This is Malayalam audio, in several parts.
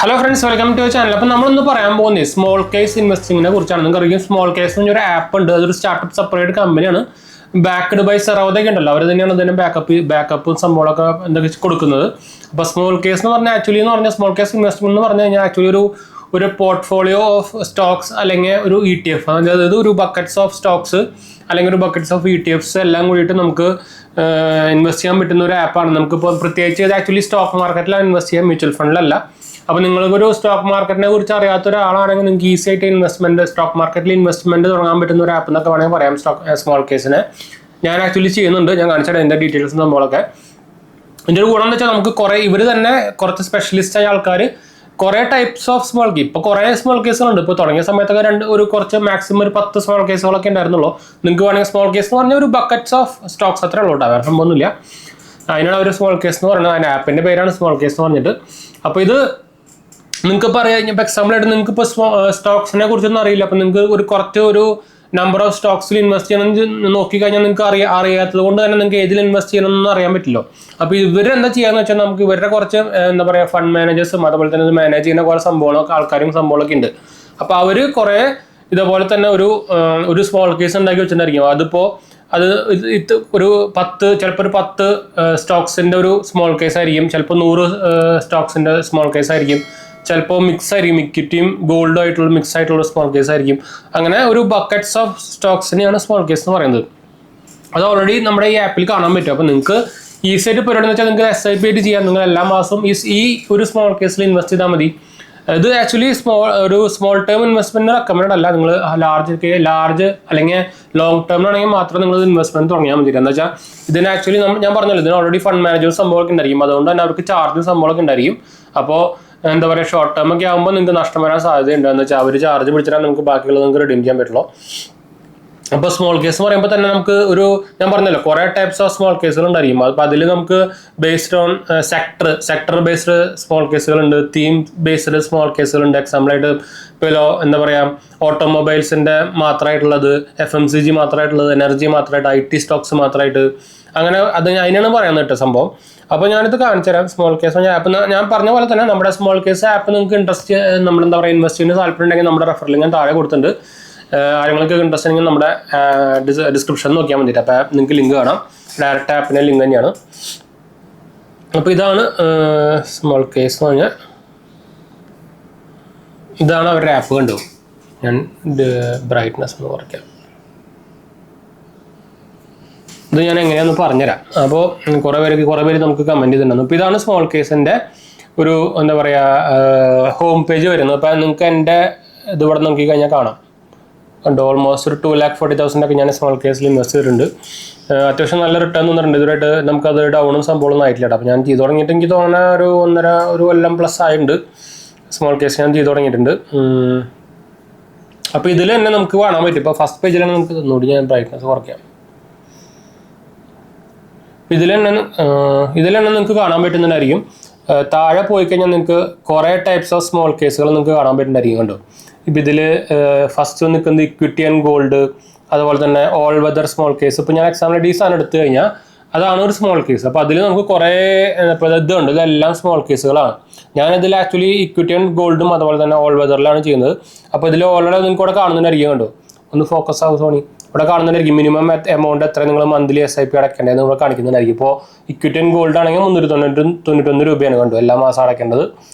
Hello friends, welcome to channel. അപ്പോൾ നമ്മളൊന്ന് പറയാൻ പോകുന്നത് സ്മോൾ കേസ് ഇൻവെസ്റ്റിങ്ങിനെ കുറിച്ചാണ്. നിങ്ങൾക്കറിയാം സ്മോൾ കേസ് എന്ന് പറഞ്ഞൊരു ആപ്പ് ഉണ്ട്. അതൊരു സ്റ്റാർട്ടപ്പ് സെപ്പറേറ്റ് കമ്പനിയാണ്. ബാക്ക്ഡ് ബൈ സെറോദൊക്കെ ഉണ്ടല്ലോ, അവർ തന്നെയാണ് അതിന് ബാക്കപ്പും സംഭവങ്ങളൊക്കെ എന്തൊക്കെ കൊടുക്കുന്നത്. അപ്പോൾ സ്മോൾ കേസ് എന്ന് പറഞ്ഞാൽ സ്മോൾ കേസ് ഇൻവെസ്റ്റ്മെന്റ് എന്ന് പറഞ്ഞു കഴിഞ്ഞാൽ ആക്ച്വലി ഒരു പോർട്ട്ഫോളിയോ ഓഫ് സ്റ്റോക്സ് അല്ലെങ്കിൽ ഒരു ETF, അതായത് ഒരു ബക്കറ്റ്സ് ഓഫ് സ്റ്റോക്സ് അല്ലെങ്കിൽ ഒരു ബക്കറ്റ്സ് ഓഫ് ETFs എല്ലാം കൂടിയിട്ട് നമുക്ക് ഇൻവെസ്റ്റ് ചെയ്യാൻ പറ്റുന്ന ഒരു ആപ്പാണ്. നമുക്കിപ്പോൾ പ്രത്യേകിച്ച് ഇത് ആക്ച്വലി സ്റ്റോക്ക് മാർക്കറ്റിലാണ് ഇൻവെസ്റ്റ് ചെയ്യാൻ, മ്യൂച്വൽ ഫണ്ടിലല്ല. അപ്പോൾ നിങ്ങൾക്കൊരു സ്റ്റോക്ക് മാർക്കറ്റിനെ കുറിച്ച് അറിയാത്ത ഒരാളാണെങ്കിൽ നിങ്ങൾക്ക് ഈസി ആയിട്ട് സ്റ്റോക്ക് മാർക്കറ്റിൽ ഇൻവെസ്റ്റ്മെന്റ് തുടങ്ങാൻ പറ്റുന്ന ഒരു ആപ്പ് എന്നൊക്കെ വേണമെങ്കിൽ പറയാം സ്മോൾ കേസിനെ. ഞാൻ ആക്ച്വലി ചെയ്യുന്നുണ്ട്, ഞാൻ കാണിച്ചിട്ട് അതിൻ്റെ ഡീറ്റെയിൽസ് നമ്മളൊക്കെ. ഇതിൻ്റെ ഒരു ഗുണം എന്ന് വെച്ചാൽ നമുക്ക് ഇവർ തന്നെ കുറച്ച് സ്പെഷ്യലിസ്റ്റ് ആയ ആൾക്കാർ കുറേ ടൈപ്സ് ഓഫ് സ്മോൾ കേസ്, ഇപ്പോൾ കുറേ സ്മോൾ കേസുകളുണ്ട്. ഇപ്പോൾ തുടങ്ങിയ സമയത്തൊക്കെ കുറച്ച് മാക്സിമം ഒരു 10 സ്മോൾ കേസുകളൊക്കെ ഉണ്ടായിരുന്നുള്ളൂ. നിങ്ങൾക്ക് വേണമെങ്കിൽ സ്മോൾ കേസ് എന്ന് പറഞ്ഞാൽ ഒരു ബക്കറ്റ്സ് ഓഫ് സ്റ്റോക്സ് അത്രേ ഉള്ളൂ കേട്ടോ, വേറെ സംഭവമൊന്നുമില്ല. അതിനാണ് ഒരു സ്മോൾ കേസ് എന്ന് പറയുന്നത്. അതിൻ്റെ ആപ്പിൻ്റെ പേരാണ് സ്മോൾ കേസ് എന്ന് പറഞ്ഞിട്ട്. അപ്പോൾ ഇത് നിങ്ങൾക്ക് പറയാം, ഇപ്പോൾ എക്സാമ്പിളായിട്ട് നിങ്ങൾക്ക് ഇപ്പോൾ സ്റ്റോക്സിനെ കുറിച്ചൊന്നും അറിയില്ല, അപ്പോൾ നിങ്ങൾക്ക് ഒരു നമ്പർ ഓഫ് സ്റ്റോക്സിൽ ഇൻവെസ്റ്റ് ചെയ്യണം നോക്കിക്കഴിഞ്ഞാൽ നിങ്ങൾക്ക് അറിയാത്തത് കൊണ്ട് തന്നെ നിങ്ങൾക്ക് ഏതിൽ ഇൻവെസ്റ്റ് ചെയ്യണമെന്ന് അറിയാൻ പറ്റില്ലോ. അപ്പോൾ ഇവരെന്താ ചെയ്യാന്ന് വെച്ചാൽ നമുക്ക് ഇവരുടെ കുറച്ച് ഫണ്ട് മാനേജേഴ്സും അതുപോലെ തന്നെ മാനേജ് ചെയ്യുന്ന കുറേ ആൾക്കാരും സംഭവങ്ങളൊക്കെ ഉണ്ട്. അപ്പോൾ അവർ കുറേ ഇതേപോലെ തന്നെ ഒരു സ്മോൾ കേസ് ഉണ്ടാക്കി വെച്ചിട്ടുണ്ടായിരിക്കും. ചിലപ്പോൾ ഒരു 10 സ്റ്റോക്സിൻ്റെ ഒരു സ്മോൾ കേസ് ആയിരിക്കും, ചിലപ്പോൾ 100 സ്റ്റോക്സിൻ്റെ സ്മോൾ കേസ് ആയിരിക്കും, ചിലപ്പോൾ മിക്സ് ആയിരിക്കും, ഇക്വിറ്റിയും ഗോൾഡും ആയിട്ടുള്ള മിക്സ് ആയിട്ടുള്ള സ്മോൾ കേസ് ആയിരിക്കും. അങ്ങനെ ഒരു ബക്കറ്റ്സ് ഓഫ് സ്റ്റോക്സിനെയാണ് സ്മോൾ കേസ് എന്ന് പറയുന്നത്. അത് ഓൾറെഡി നമ്മുടെ ഈ ആപ്പിൽ കാണാൻ പറ്റും. അപ്പോൾ നിങ്ങൾക്ക് ഈസി ആയിട്ട് പരിപാടി എന്ന് വെച്ചാൽ നിങ്ങൾക്ക് SIP ആയിട്ട് ചെയ്യാം. നിങ്ങൾ എല്ലാ മാസവും ഈ ഒരു സ്മോൾ കേസിൽ ഇൻവെസ്റ്റ് ചെയ്താൽ മതി. ഇത് actually small term investment recommend അല്ല. നിങ്ങൾ ലാർജ് അല്ലെങ്കിൽ ലോങ് ടേമിലാണെങ്കിൽ മാത്രം നിങ്ങൾ ഇൻവെസ്റ്റ്മെന്റ് തുടങ്ങിയാൽ മതി. എന്താ വെച്ചാൽ ഇതിന് ആക്ച്വലി ഞാൻ പറഞ്ഞല്ലോ, ഇതിന് ഓൾറെഡി ഫണ്ട് മാനേജർ സംഭവമൊക്കെ ഉണ്ടായിരിക്കും. അതുകൊണ്ട് തന്നെ അവർക്ക് ചാർജ് സംഭവമൊക്കെ ഉണ്ടായിരിക്കും. അപ്പോൾ ഷോർട്ട് ടേം ഒക്കെ ആകുമ്പോൾ നിങ്ങൾക്ക് നഷ്ടം വരാൻ സാധ്യതയുണ്ട്. എന്ന് വെച്ചാൽ അവർ ചാർജ് പിടിച്ചാൽ നമുക്ക് ബാക്കിയുള്ളത് നിങ്ങൾക്ക് റിഡീം ചെയ്യാൻ പറ്റുള്ളൂ. അപ്പോൾ സ്മോൾ കേസ് പറയുമ്പോൾ തന്നെ നമുക്ക് ഞാൻ പറഞ്ഞല്ലോ കുറേ ടൈപ്സ് ഓഫ് സ്മോൾ കേസുകൾ ഉണ്ടായിരിക്കും. അപ്പോൾ അതിൽ നമുക്ക് based on sector based small കേസുകളുണ്ട്, തീം ബേസ്ഡ് സ്മോൾ കേസുകളുണ്ട്. എക്സാമ്പിളായിട്ട് ഇപ്പോൾ ഓട്ടോമൊബൈൽസിൻ്റെ മാത്രമായിട്ടുള്ളത്, FMCG മാത്രമായിട്ടുള്ളത്, എനർജി മാത്രമായിട്ട്, IT സ്റ്റോക്സ് മാത്രമായിട്ട്, അങ്ങനെ അതിനാണ് പറയുന്നത് കേട്ടോ സംഭവം. അപ്പോൾ ഞാനിത് കാണിച്ചു തരാം. സ്മോൾ കേസ് ആപ്പ് ഞാൻ പറഞ്ഞ പോലെ തന്നെ നമ്മുടെ സ്മോൾ കേസ് ആപ്പ് നിങ്ങൾക്ക് ഇൻവെസ്റ്റ് ചെയ്യുന്ന താല്പര്യം ഉണ്ടെങ്കിൽ നമ്മുടെ റെഫറൽ ഞാൻ താഴെ കൊടുത്തിട്ടുണ്ട്. ആരെങ്കിലും ഇൻട്രസ്റ്റ് ഉണ്ടെങ്കിൽ നമ്മുടെ ഡിസ്ക്രിപ്ഷൻ നോക്കിയാൽ മതിയിട്ട്. അപ്പോൾ നിങ്ങൾക്ക് ലിങ്ക് കാണാം, ഡയറക്റ്റ് ആപ്പിൻ്റെ ലിങ്ക് തന്നെയാണ്. അപ്പോൾ ഇതാണ് സ്മോൾ കേസ് എന്ന് പറഞ്ഞാൽ, ഇതാണ് അവരുടെ ആപ്പ്. കണ്ടു, ഞാൻ ബ്രൈറ്റ്നസ് ഒന്ന് കുറയ്ക്കാം. ഇത് ഞാൻ എങ്ങനെയാണെന്ന് പറഞ്ഞുതരാം. അപ്പോൾ കുറേ പേര് നമുക്ക് കമൻറ്റ് ചെയ്തിട്ടുണ്ടായിരുന്നു. ഇപ്പോൾ ഇതാണ് സ്മോൾ കേസിൻ്റെ ഒരു ഹോം പേജ് വരുന്നത്. അപ്പോൾ നിങ്ങൾക്ക് എൻ്റെ ഇതിവിടെ നോക്കി കഴിഞ്ഞാൽ കാണാം. കണ്ടു, ഓൾമോസ്റ്റ് ഒരു 2,40,000 ഒക്കെ ഞാൻ സ്മോൾ കേസിൽ ഇൻവെസ്റ്റ് ചെയ്തിട്ടുണ്ട്. അത്യാവശ്യം നല്ല റിട്ടേൺ തന്നിട്ടുണ്ട്. ഇതുവരെയായിട്ട് നമുക്കത് ഡൗണും സംഭവമൊന്നും ആയിട്ടില്ല. അപ്പോൾ ഞാൻ ചെയ്ത് തുടങ്ങിയിട്ട് എനിക്ക് തോന്നുന്ന ഒരു കൊല്ലം പ്ലസ് ആയിട്ടുണ്ട് സ്മോൾ കേസ് ഞാൻ ചെയ്ത് തുടങ്ങിയിട്ടുണ്ട്. അപ്പോൾ ഇതിൽ തന്നെ നമുക്ക് കാണാൻ പറ്റും. ഇപ്പോൾ ഫസ്റ്റ് പേജിൽ തന്നെ നമുക്ക് തന്നോടി, ഞാൻ ബ്രൈറ്റ്നസ് കുറയ്ക്കാം. ഇതിൽ തന്നെ നിങ്ങൾക്ക് കാണാൻ പറ്റുന്നുണ്ടായിരിക്കും. താഴെ പോയി കഴിഞ്ഞാൽ നിങ്ങൾക്ക് കുറേ ടൈപ്സ് ഓഫ് സ്മോൾ കേസുകൾ നിങ്ങൾക്ക് കാണാൻ പറ്റുന്നുണ്ടായിരിക്കും. കണ്ടോ, ഇപ്പം ഇതിൽ ഫസ്റ്റ് നിൽക്കുന്നത് ഇക്വിറ്റി ആൻഡ് ഗോൾഡ്, അതുപോലെ തന്നെ ഓൾ വെതർ സ്മോൾ കേസ്. ഇപ്പോൾ ഞാൻ എക്സാമ്പിൾ ഈ സാധനം എടുത്തു കഴിഞ്ഞാൽ അതാണ് ഒരു സ്മോൾ കേസ്. അപ്പോൾ അതിൽ നമുക്ക് കുറേ ഇതുണ്ട്, ഇതെല്ലാം സ്മോൾ കേസുകളാണ്. ഞാനിതിൽ ആക്ച്വലി ഇക്വിറ്റി ആൻഡ് ഗോൾഡും അതുപോലെ തന്നെ ഓൾ വെതറിലാണ് ചെയ്യുന്നത്. അപ്പോൾ ഇതിൽ ഓൾറെഡി നിങ്ങൾക്ക് ഇവിടെ കാണുന്നുണ്ടായിരിക്കും. കണ്ടോ, ഒന്ന് ഫോക്കസ് ആവും സോണി, ഇവിടെ കാണുന്നുണ്ടായിരിക്കും മിനിമം എമൗണ്ട് എത്ര നിങ്ങൾ മന്ത്ലി SIP അടയ്ക്കേണ്ടതെന്ന് ഇവിടെ കാണിക്കുന്നുണ്ടായിരിക്കും. ഇപ്പോൾ ഇക്വിറ്റി ആൻഡ് ഗോൾഡ് ആണെങ്കിൽ 391 രൂപയാണ്. കണ്ടു, എല്ലാ മാസം അടയ്ക്കേണ്ടത്.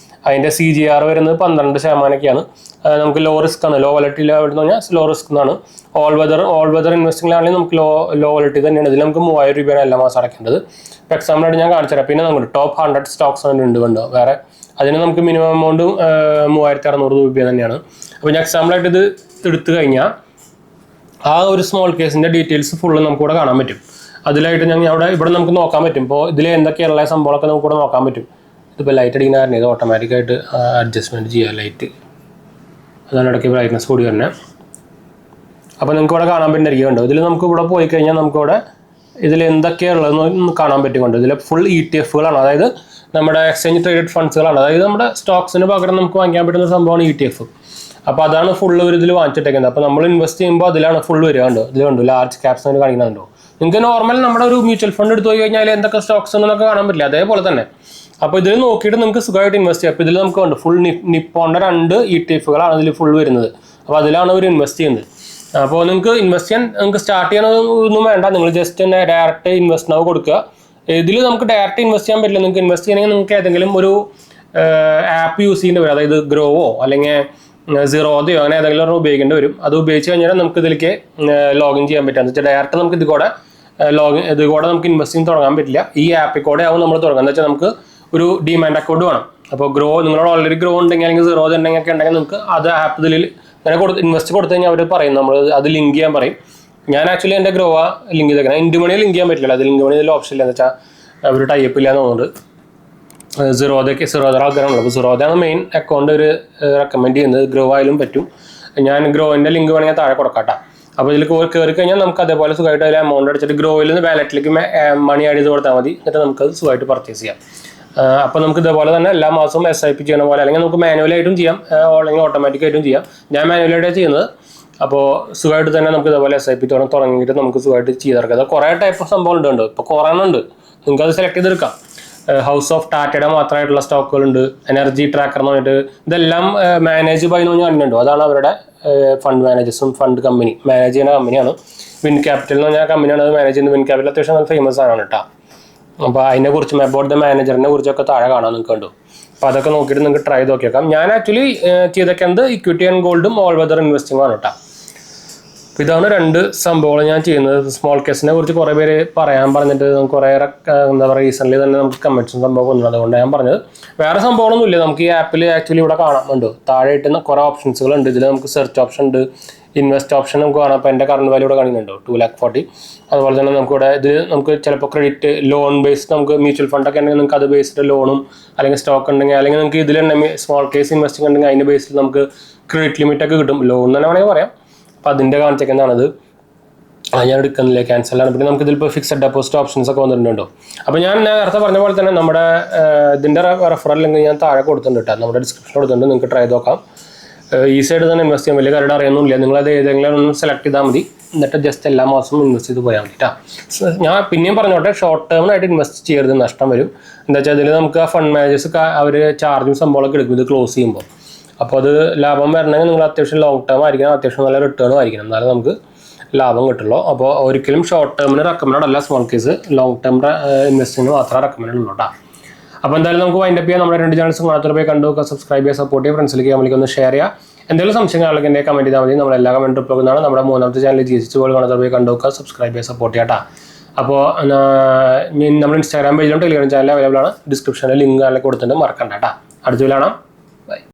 അതിൻ്റെ CGR വരുന്നത് 12%. നമുക്ക് ലോ റിസ്ക് ആണ്, ലോ വോളറ്റിൽ എന്ന് പറഞ്ഞാൽ സ്ലോ റിസ്ക് എന്നാണ്. ഓൾ വെതർ ഇൻവെസ്റ്റിംഗിലാണെങ്കിൽ നമുക്ക് ലോ വോളറ്റി തന്നെയാണ്. ഇതിൽ നമുക്ക് 3000 രൂപയാണ് എല്ലാ മാസം അടയ്ക്കേണ്ടത്. ഇപ്പോൾ എക്സാമ്പിളായിട്ട് ഞാൻ കാണിച്ചു തരാം. പിന്നെ നമുക്ക് ടോപ്പ് 100 സ്റ്റോക്സ് ഉണ്ട്. കണ്ടോ, വേറെ അതിന് നമുക്ക് മിനിമം എമൗണ്ട് 3600 രൂപ തന്നെയാണ്. അപ്പോൾ ഞാൻ എക്സാമ്പിളായിട്ട് ഇത് എടുത്തു കഴിഞ്ഞാൽ ആ ഒരു സ്മോൾ കേസിൻ്റെ ഡീറ്റെയിൽസ് ഫുള്ള് നമുക്കിവിടെ കാണാൻ പറ്റും. അതിലായിട്ട് ഇവിടെ നമുക്ക് നോക്കാൻ പറ്റും. ഇപ്പോൾ ഇതിൽ എന്തൊക്കെയുള്ള സംഭവങ്ങളൊക്കെ നമുക്കിവിടെ നോക്കാൻ പറ്റും. ഇതിപ്പോൾ ലൈറ്റ് അടിക്കുന്ന കാരണം ഇത് ഓട്ടോമാറ്റിക്കായിട്ട് അഡ്ജസ്റ്റ്മെൻറ്റ് ചെയ്യാം ലൈറ്റ്, അതാണ് ഇടയ്ക്ക് ബ്രൈറ്റ്നസ് കൂടി തന്നെ. അപ്പോൾ നിങ്ങൾക്ക് ഇവിടെ കാണാൻ പറ്റുന്നതായിരിക്കും. ഇതിൽ നമുക്ക് ഇവിടെ പോയി കഴിഞ്ഞാൽ നമുക്കിവിടെ ഇതിൽ എന്തൊക്കെയുള്ളതെന്ന് കാണാൻ പറ്റും. ഇതിൽ ഫുൾ ETFകളാണ്, അതായത് നമ്മുടെ എക്സ്ചേഞ്ച് ട്രേഡഡ് ഫണ്ട്സുകളാണ്. അതായത് നമ്മുടെ സ്റ്റോക്സിന് പകരം നമുക്ക് വാങ്ങിക്കാൻ പറ്റുന്ന സംഭവമാണ് ETF. അപ്പോൾ അതാണ് ഫുള്ള് ഒരു ഇതിൽ വാങ്ങിച്ചിട്ടേക്കുന്നത്. അപ്പോൾ നമ്മൾ ഇൻവെസ്റ്റ് ചെയ്യുമ്പോൾ അതിലാണ് ഫുള്ള് വരിക. കണ്ടോ, ഇതിൽ കണ്ടു ലാർജ് ക്യാപ്സ് എന്ന് കാണിക്കുന്നുണ്ടോ. നിങ്ങൾക്ക് നോർമൽ നമ്മുടെ ഒരു മ്യൂച്വൽ ഫണ്ട് എടുത്ത് പോയി കഴിഞ്ഞാൽ എന്തൊക്കെ സ്റ്റോക്സ് ഉണ്ടെന്നൊക്കെ കാണാൻ പറ്റില്ല. അതേപോലെ തന്നെ അപ്പോൾ ഇതിൽ നോക്കിയിട്ട് നിങ്ങൾക്ക് സുഖമായിട്ട് ഇൻവെസ്റ്റ് ചെയ്യാം. അപ്പോൾ ഇതിൽ നമുക്ക് ഉണ്ട് ഫുൾ നിപ്പോണിൻ്റെ 2 ETF-കളാണ് ഇതിൽ ഫുൾ വരുന്നത്. അപ്പോൾ അതിലാണ് അവർ ഇൻവെസ്റ്റ് ചെയ്യുന്നത്. അപ്പോൾ നിങ്ങൾക്ക് ഇൻവെസ്റ്റ് ചെയ്യാൻ നിങ്ങൾക്ക് സ്റ്റാർട്ട് ചെയ്യാനൊന്നും വേണ്ട, നിങ്ങൾ ജസ്റ്റ് തന്നെ ഡയറക്റ്റ് ഇൻവെസ്റ്റ് നൗ കൊടുക്കുക. ഇതിൽ നമുക്ക് ഡയറക്റ്റ് ഇൻവെസ്റ്റ് ചെയ്യാൻ പറ്റില്ല. നിങ്ങൾക്ക് ഇൻവെസ്റ്റ് ചെയ്യണമെങ്കിൽ നിങ്ങൾക്ക് ഏതെങ്കിലും ഒരു ആപ്പ് യൂസ് ചെയ്യേണ്ടി വരും. അതായത് ഗ്രോവോ അല്ലെങ്കിൽ സിറോദയോ അങ്ങനെ ഏതെങ്കിലും ഉപയോഗിക്കേണ്ടി വരും. അത് ഉപയോഗിച്ച് കഴിഞ്ഞാൽ നമുക്ക് ഇതിലേക്ക് ലോഗിൻ ചെയ്യാൻ പറ്റുക. എന്ന് വെച്ചാൽ ഡയറക്റ്റ് നമുക്ക് ഇതുകൂടെ നമുക്ക് ഇൻവെസ്റ്റിംഗ് തുടങ്ങാൻ പറ്റില്ല. ഈ ആപ്പിൽ കൂടെ ആവും നമ്മൾ തുടങ്ങുക. എന്ന് വെച്ചാൽ നമുക്ക് ഒരു ഡിമാൻഡ് അക്കൗണ്ട് വേണം. അപ്പോൾ നിങ്ങളോട് ഓൾറെഡി ഗ്രോ ഉണ്ടെങ്കിൽ അല്ലെങ്കിൽ സിറോദ ഉണ്ടെങ്കിൽ നിങ്ങൾക്ക് അത് ആപ്പ് ഇതിൽ അങ്ങനെ ഇൻവെസ്റ്റ് കൊടുത്തു കഴിഞ്ഞാൽ അവർ പറയും നമ്മൾ അത് ലിങ്ക് ചെയ്യാൻ പറയും. ഞാൻ ആക്ച്വലി എൻ്റെ ഗ്രോവ ലിങ്ക് ചെയ്തേക്കണം. ഇൻഡ് മണി ലിങ്ക് ചെയ്യാൻ പറ്റില്ല. അത് ലിങ്ക് മണി ഇതിൽ ഓപ്ഷൻ ഇല്ല. എന്ന് വെച്ചാൽ അവർ ടൈപ്പ് ഇല്ല എന്നുള്ളത്. സിറോദ ആൾക്കാരാണല്ലോ. അപ്പോൾ സിറോദയാണ് മെയിൻ അക്കൗണ്ട് ഒരു റെക്കമെൻഡ് ചെയ്യുന്നത്. ഗ്രോ ആയാലും പറ്റും. ഞാൻ ഗ്രോവിൻ്റെ ലിങ്ക് വേണമെങ്കിൽ താഴെ കൊടുക്കാട്ടോ. അപ്പോൾ ഇതിൽ കയറി കഴിഞ്ഞാൽ നമുക്ക് അതേപോലെ സുഖമായിട്ട് അതിൽ എമൗണ്ട് അടിച്ചിട്ട് ഗ്രോയിൽ നിന്ന് വാലറ്റിലേക്ക് മണി ആഡ് ചെയ്ത് കൊടുത്താൽ മതി. എന്നിട്ട് നമുക്കത് സുഖമായിട്ട് പർച്ചേസ് ചെയ്യാം. അപ്പോൾ നമുക്ക് ഇതേപോലെ തന്നെ എല്ലാ മാസവും SIP ചെയ്യണ പോലെ അല്ലെങ്കിൽ നമുക്ക് മാനുവലായിട്ടും ചെയ്യാം, അല്ലെങ്കിൽ ഓട്ടോമാറ്റിക്കായിട്ടും ചെയ്യാം. ഞാൻ മാനുവലായിട്ടാണ് ചെയ്യുന്നത്. അപ്പോൾ സുഖമായിട്ട് തന്നെ നമുക്ക് ഇതേപോലെ SIP തുടങ്ങിയിട്ട് നമുക്ക് സുഖമായിട്ട് ചെയ്തെടുക്കാം. അത് കുറേ ടൈപ്പ് ഓഫ് സംഭവം ഉണ്ട്. ഇപ്പോൾ കുറേ ഉണ്ട്. നിങ്ങൾക്ക് അത് സെലക്ട് ചെയ്തെടുക്കാം. ഹൗസ് ഓഫ് ടാറ്റയുടെ മാത്രമായിട്ടുള്ള സ്റ്റോക്കുകളുണ്ട്. എനർജി ട്രാക്കർ എന്ന് പറഞ്ഞിട്ട് ഇതെല്ലാം മാനേജ് ബൈ എന്ന് പറഞ്ഞാൽ കണ്ടുണ്ടോ. അതാണ് അവരുടെ ഫണ്ട് മാനേജേഴ്സും ഫണ്ട് കമ്പനി മാനേജ് ചെയ്യുന്ന കമ്പനിയാണ്. വിൻ ക്യാപിറ്റൽ എന്ന് പറഞ്ഞാൽ കമ്പനിയാണ് അത് മാനേജ് ചെയ്യുന്നത്. വിൻ ക്യാപിറ്റൽ അത്യാവശ്യം നല്ല ഫേമസ് ആണ് കേട്ടോ. അപ്പോൾ അതിനെക്കുറിച്ചും അബൌട്ട് ദ മാനേജറിനെ കുറിച്ചൊക്കെ താഴെ കാണാൻ നിങ്ങൾക്ക് കണ്ടു. അപ്പോൾ അതൊക്കെ നോക്കിയിട്ട് നിങ്ങൾക്ക് ട്രൈ ചെയ്ത് നോക്കിയേക്കാം. ഞാൻ ആക്ച്വലി ചെയ്തേക്കുന്നത് ഇക്വിറ്റി ആൻഡ് ഗോൾഡും ഓൾ വെതർ ഇൻവെസ്റ്റിംഗ് ആണ് കേട്ടോ. അപ്പോൾ ഇതാണ് 2 സംഭവങ്ങൾ ഞാൻ ചെയ്യുന്നത്. സ്മോൾ കേസിനെ കുറിച്ച് കുറേ പേര് പറയാൻ പറഞ്ഞിട്ട് നമുക്ക് കുറേ എന്താ പറയുക റീസെൻ്റ്ലി തന്നെ നമുക്ക് കമൻസും സംഭവം ഒന്നും. അതുകൊണ്ട് ഞാൻ പറഞ്ഞത് വേറെ സംഭവമൊന്നും ഇല്ല. നമുക്ക് ഈ ആപ്പിൽ ആക്ച്വലി ഇവിടെ കാണാനുണ്ട് താഴെയായിട്ട് കുറേ ഓപ്ഷൻസുകളുണ്ട്. ഇതിൽ നമുക്ക് സെർച്ച് ഓപ്ഷൻ ഉണ്ട്, ഇൻവെസ്റ്റ് ഓപ്ഷൻ നമുക്ക് കാണാം. അപ്പോൾ എൻ്റെ കറണ്ട് വാല്യൂ ഇവിടെ കാണുന്നുണ്ടോ 2,40,000. അതുപോലെ തന്നെ നമുക്കിവിടെ ഇതിൽ നമുക്ക് ചിലപ്പോൾ ക്രെഡിറ്റ് ലോൺ ബേസ്ഡ് നമുക്ക് മ്യൂച്വൽ ഫണ്ടൊക്കെ ഉണ്ടെങ്കിൽ നിങ്ങൾക്ക് അത് ബേസ്ഡ് ലോണും അല്ലെങ്കിൽ സ്റ്റോക്ക് ഉണ്ടെങ്കിൽ അല്ലെങ്കിൽ നിങ്ങൾക്ക് ഇതിലുണ്ടെങ്കിൽ സ്മോൾ കേസ് ഇൻവെസ്റ്റിംഗ് ഉണ്ടെങ്കിൽ അതിൻ്റെ ബേസിൽ നമുക്ക് ക്രെഡിറ്റ് ലിമിറ്റൊക്കെ കിട്ടും. ലോൺ തന്നെ വേണമെങ്കിൽ പറയാം. അപ്പോൾ അതിൻ്റെ കാണിച്ചേക്കുന്നതാണത്. ഞാൻ എടുക്കുന്നില്ല, ക്യാൻസലാണ്. പിന്നെ നമുക്ക് ഇതിലിപ്പോൾ ഫിക്സഡ് ഡെപ്പോസിറ്റ് ഓപ്ഷൻസ് ഒക്കെ വന്നിട്ടുണ്ടോ. അപ്പോൾ ഞാൻ നേരത്തെ പറഞ്ഞ പോലെ തന്നെ നമ്മുടെ ഇതിൻ്റെ റെഫറൽ ലിങ്ക് ഞാൻ താഴെ കൊടുത്തിട്ടുണ്ട് കേട്ടോ. നമ്മുടെ ഡിസ്ക്രിപ്ഷൻ കൊടുത്തിട്ടുണ്ട്. നിങ്ങൾക്ക് ട്രൈ ചെയ്ത് നോക്കാം. ഈസി ആയിട്ട് തന്നെ ഇൻവെസ്റ്റ് ചെയ്യാൻ വലിയ കാര്യം അറിയുന്നില്ല. നിങ്ങളത് ഏതെങ്കിലും ഒന്ന് സെലക്ട് ചെയ്താൽ മതി. എന്നിട്ട് ജസ്റ്റ് എല്ലാ മാസവും ഇൻവെസ്റ്റ് ചെയ്ത് പോയാൽ മതി കേട്ടോ. ഞാൻ പിന്നെയും പറഞ്ഞോട്ടെ, ഷോർട്ട് ടേമിനായിട്ട് ഇൻവെസ്റ്റ് ചെയ്യരുത്, നഷ്ടം വരും. എന്താ വെച്ചാൽ ഇതിൽ നമുക്ക് ആ ഫണ്ട് മാനേജേഴ്സ് അവർ ചാർജും സംഭവമൊക്കെ എടുക്കും ഇത് ക്ലോസ് ചെയ്യുമ്പോൾ. അപ്പോൾ അത് ലാഭം വരണമെങ്കിൽ നിങ്ങൾ അത്യാവശ്യം ലോങ് ടേം ആയിരിക്കണം, അത്യാവശ്യം നല്ല റിട്ടേണും ആയിരിക്കണം, എന്നാലും നമുക്ക് ലാഭം കിട്ടുള്ളൂ. അപ്പോൾ ഒരിക്കലും ഷോർട്ട് ടേമിന് റെക്കമെൻഡ് അല്ല സ്മോൾ കേസ്, ലോങ് ടേം ഇൻവെസ്റ്റിങ്ങിന് മാത്രമേ റെക്കമെൻഡ് ഉള്ളൂ കേട്ടോ. അപ്പോൾ എന്തായാലും നമുക്ക് വൈൻഡപ്പ് ചെയ്യാം. നമ്മുടെ 2 ചാനൽസ് കാണാത്തവർ പോയി കണ്ടു നോക്കുക, സബ്സ്ക്രൈബ് ചെയ്യുക, സപ്പോർട്ട് ചെയ്യുക, ഫ്രണ്ട്സിലേക്ക് നമ്മൾക്ക് ഒന്ന് ഷെയർ ചെയ്യുക. എന്തെങ്കിലും സംശയങ്ങളൊക്കെ എന്നെ കമൻറ്റ് ചെയ്താൽ മതി. നമ്മളെല്ലാ കമൻറ്റ് റിപ്ലൈ ചെയ്യുന്നതാണ്. നമ്മുടെ 3ാമത്തെ ചാനൽ GST വേൾഡ് കാണാത്തവർ പോയി കണ്ടു നോക്കുക, സബ്സ്ക്രൈബ് ചെയ്യുക, സപ്പോർട്ട് ചെയ്യാം കേട്ടോ. അപ്പോൾ നമ്മുടെ ഇൻസ്റ്റാഗ്രാം പേജിലും ടെലിഗ്രാം ചാനൽ അവൈലബിൾ ആണ്. ഡിസ്ക്രിപ്ഷനിൽ ലിങ്ക് അതിൽ കൊടുത്തിട്ടുണ്ട്, മറക്കണ്ട കേട്ടോ. അടുത്ത വീഡിയോ കാണാം.